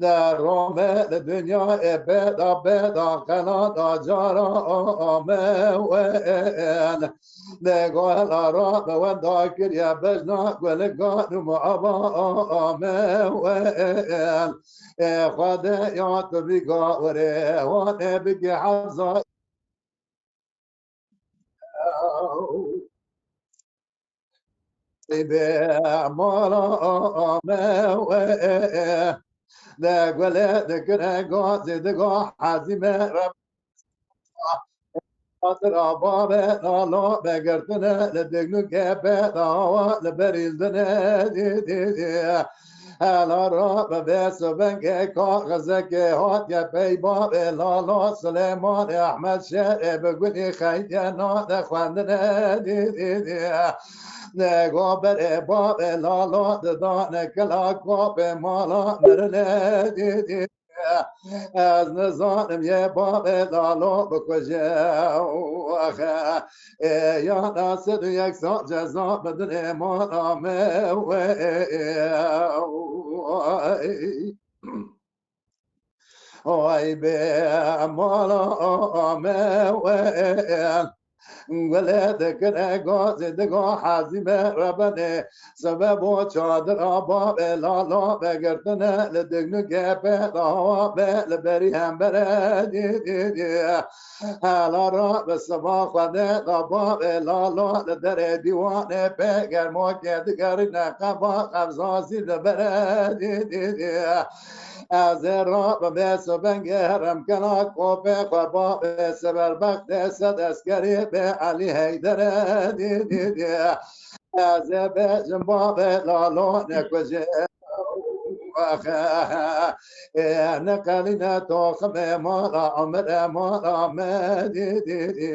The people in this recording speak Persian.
در رام دنیا بدا بدا قنادا جارا آموین نگاه را به وندا کریا بجنا گلگان معبا آموین خود یا تو بگا وره وانه بگی حفظا به مالا آموین ده گله ده کنه گازی ده گاه حزیمه رب خاطر آبابه لالا بگرتنه لدگنو که بداوا لبریزدنه دی دی دی هلا را به بیس و بنگ کاغذه که هات یا پی باب لالا سلیمان احمد شهر بگونی خیلی ناده خوندنه دی دی دی نگاه بر باب لالا ددانه کلا کاب مالا مرنه دی دی از نزانم یه باب لالا بکشه یا ناصر یک سال جزا بدون مالا وای به مالا ولد کنه گازی دگاه حزیم ربنه سبب و چادر آبا به لالا بگردنه لدگنو گپه داوا به لبری هم بره دی دی دی حالا را به سبا خوده دابا به لالا لدر دیوانه بگر موکه دگری نقبا قبضازی لبره دی دی دی از را به بیس و بنگرم کنا کوپه خوابا به سبر بخت صد اسکری به علی حیدر دی دی دی از به جنبا به لالو نکجه نقلنا توخم مالا عمر مالا مدي دي دي